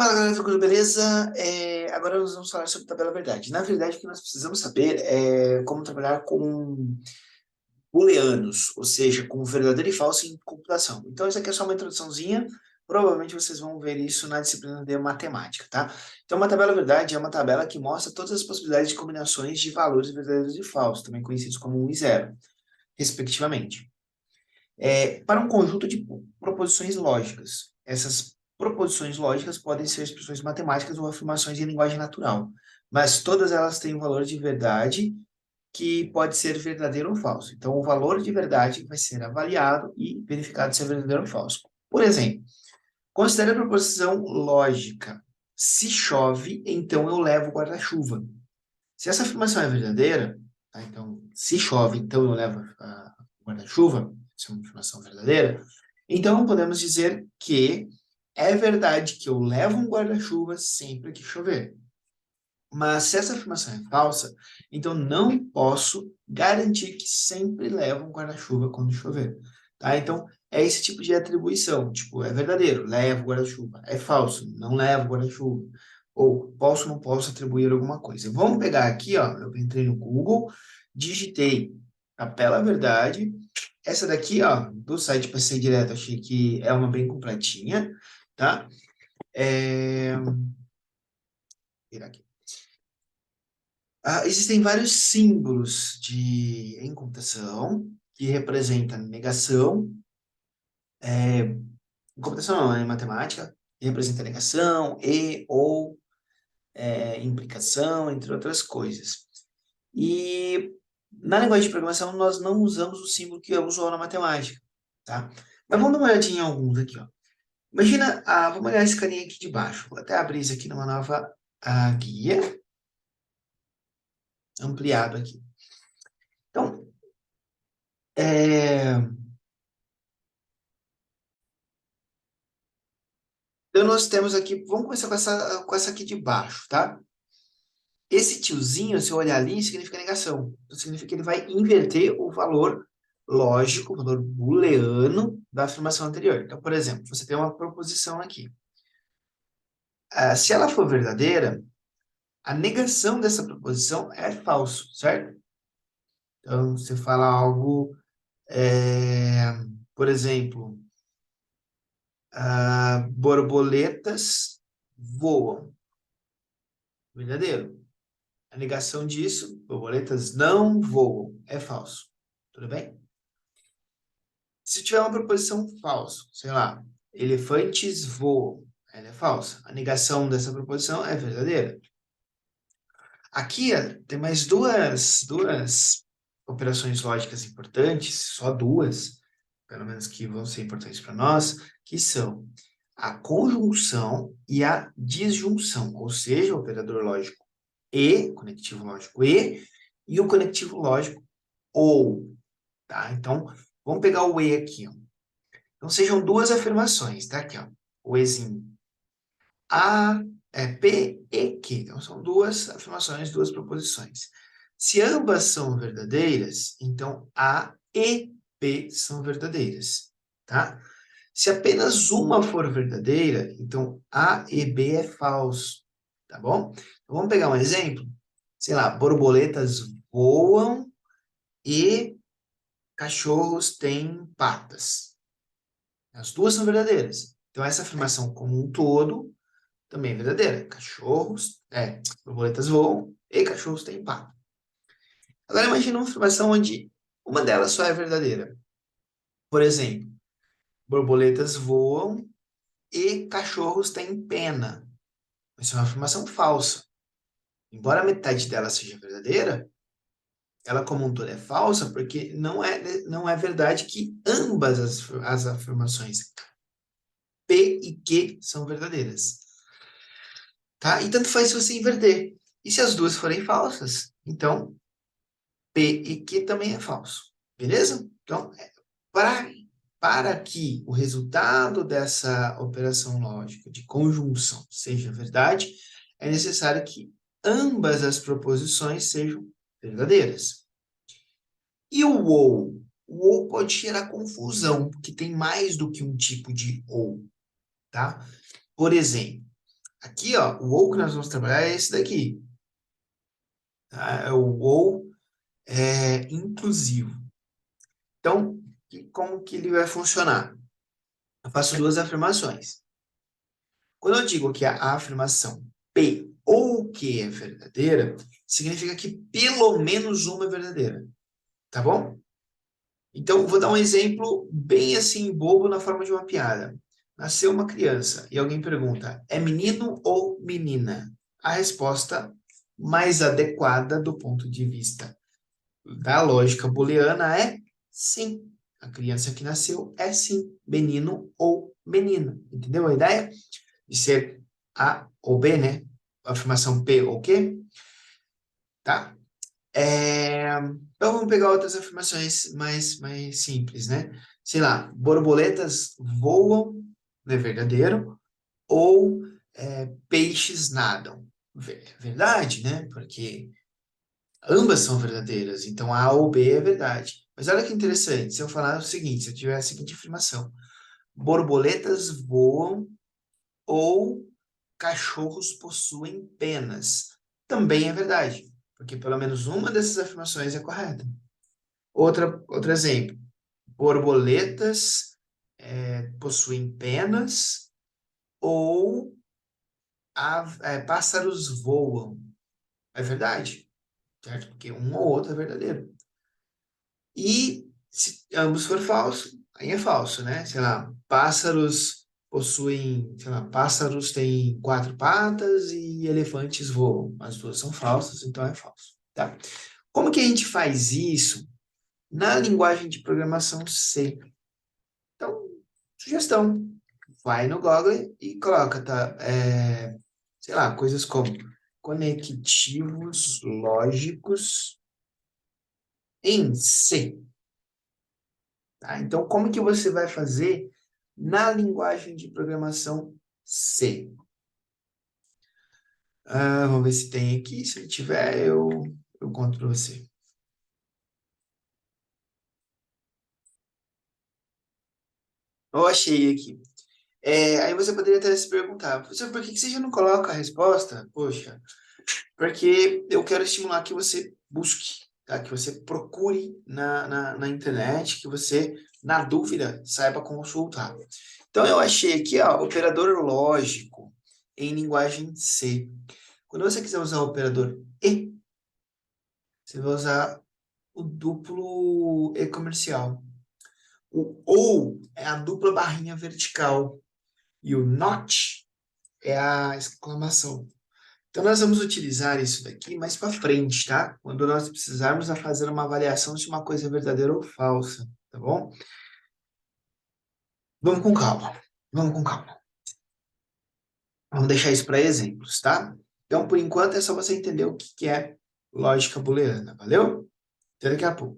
Fala galera, tranquilo, beleza? Agora nós vamos falar sobre tabela verdade. Na verdade, o que nós precisamos saber é como trabalhar com booleanos, ou seja, com verdadeiro e falso em computação. Então, isso aqui é só uma introduçãozinha. Provavelmente vocês vão ver isso na disciplina de matemática, tá? Então, uma tabela verdade é uma tabela que mostra todas as possibilidades de combinações de valores verdadeiros e falsos, também conhecidos como 1 e 0, respectivamente. Para um conjunto de proposições lógicas. Essas proposições lógicas podem ser expressões matemáticas ou afirmações em linguagem natural, mas todas elas têm um valor de verdade que pode ser verdadeiro ou falso. Então, o valor de verdade vai ser avaliado e verificado se é verdadeiro ou falso. Por exemplo, considere a proposição lógica. Se chove, então eu levo guarda-chuva. Se essa afirmação é verdadeira, tá? Então, se chove, então eu levo guarda-chuva, isso é uma afirmação verdadeira, então podemos dizer que é verdade que eu levo um guarda-chuva sempre que chover. Mas se essa afirmação é falsa, então não posso garantir que sempre levo um guarda-chuva quando chover. Tá? Então, é esse tipo de atribuição. Tipo, é verdadeiro, levo guarda-chuva. É falso, não levo guarda-chuva. Ou posso ou não posso atribuir alguma coisa. Vamos pegar aqui, ó, eu entrei no Google, digitei Capela Verdade. Essa daqui, ó, do site Passei Direto, achei que é uma bem completinha, tá? Virar aqui. Existem vários símbolos em computação que representam negação, em computação não, em matemática, que representa negação, e, ou, implicação, entre outras coisas. E na linguagem de programação nós não usamos o símbolo que é usual na matemática, tá? Mas vamos dar uma olhadinha em alguns aqui, ó. Imagina, vamos olhar esse carinha aqui de baixo. Vou até abrir isso aqui numa nova guia, ampliado aqui. Então, então, nós temos aqui, vamos começar com essa aqui de baixo, tá? Esse tiozinho, se eu olhar ali, significa negação. Então, significa que ele vai inverter o valor lógico, o valor booleano da afirmação anterior. Então, por exemplo, você tem uma proposição aqui. Se ela for verdadeira, a negação dessa proposição é falso, certo? Então, você fala algo, por exemplo, borboletas voam. Verdadeiro. A negação disso, borboletas não voam, é falso. Tudo bem? Se tiver uma proposição falsa, sei lá, elefantes voam, ela é falsa. A negação dessa proposição é verdadeira. Aqui tem mais duas operações lógicas importantes, só duas, pelo menos que vão ser importantes para nós, que são a conjunção e a disjunção, ou seja, o operador lógico e, conectivo lógico e o conectivo lógico ou, tá? Então, vamos pegar o e aqui, ó. Então, sejam duas afirmações, tá? Aqui, ó. O ezinho. A, P e Q. Então, são duas afirmações, duas proposições. Se ambas são verdadeiras, então A e P são verdadeiras, tá? Se apenas uma for verdadeira, então A e B é falso, tá bom? Então, vamos pegar um exemplo? Sei lá, borboletas voam e cachorros têm patas. As duas são verdadeiras. Então, essa afirmação como um todo também é verdadeira. Borboletas voam e cachorros têm patas. Agora, imagine uma afirmação onde uma delas só é verdadeira. Por exemplo, borboletas voam e cachorros têm pena. Isso é uma afirmação falsa. Embora a metade dela seja verdadeira, ela como um todo é falsa porque não é verdade que ambas as afirmações P e Q são verdadeiras. Tá? E tanto faz se você inverter. E se as duas forem falsas, então P e Q também é falso. Beleza? Então, para, para que o resultado dessa operação lógica de conjunção seja verdade, é necessário que ambas as proposições sejam verdadeiras. E o ou? O ou pode gerar confusão, porque tem mais do que um tipo de ou, tá? Por exemplo, Aqui, ó, o ou que nós vamos trabalhar é esse daqui. Tá? É o ou inclusivo. Então, como que ele vai funcionar? Eu faço duas afirmações. Quando eu digo que a afirmação P ou Q é verdadeira, significa que pelo menos uma é verdadeira. Tá bom? Então, vou dar um exemplo bem assim, bobo, na forma de uma piada. Nasceu uma criança e alguém pergunta: é menino ou menina? A resposta mais adequada do ponto de vista da lógica booleana é sim. A criança que nasceu é sim menino ou menina. Entendeu a ideia? De ser A ou B, né? A afirmação P ou Q, tá? Então vamos pegar outras afirmações mais simples, né? Sei lá, borboletas voam, não é verdadeiro? Ou peixes nadam. Verdade, né? Porque ambas são verdadeiras, então A ou B é verdade. Mas olha que interessante, se eu falar o seguinte, se eu tiver a seguinte afirmação: borboletas voam ou cachorros possuem penas. Também é verdade, porque pelo menos uma dessas afirmações é correta. Outro exemplo: borboletas possuem penas ou pássaros voam. É verdade, certo? Porque um ou outro é verdadeiro. E se ambos for falso, aí é falso, né? Sei lá, pássaros têm quatro patas e elefantes voam. As duas são falsas, então é falso, tá? Como que a gente faz isso na linguagem de programação C? Então, sugestão, vai no Google e coloca, tá? Sei lá, coisas como conectivos lógicos em C. Tá? Então, como que você vai fazer na linguagem de programação C? Vamos ver se tem aqui. Se tiver, eu conto para você. Eu achei aqui. Aí você poderia até se perguntar: professor, por que você já não coloca a resposta? Poxa, porque eu quero estimular que você busque, tá? Que você procure na internet, que você, na dúvida, saiba consultar. Então, eu achei aqui, ó, operador lógico em linguagem C. Quando você quiser usar o operador E, você vai usar o duplo E comercial. O OU é a dupla barrinha vertical e o NOT é a exclamação. Então, nós vamos utilizar isso daqui mais para frente, tá? Quando nós precisarmos fazer uma avaliação se uma coisa é verdadeira ou falsa, tá bom? Vamos com calma. Vamos com calma. Vamos deixar isso para exemplos, tá? Então, por enquanto, é só você entender o que é lógica booleana. Valeu? Até daqui a pouco.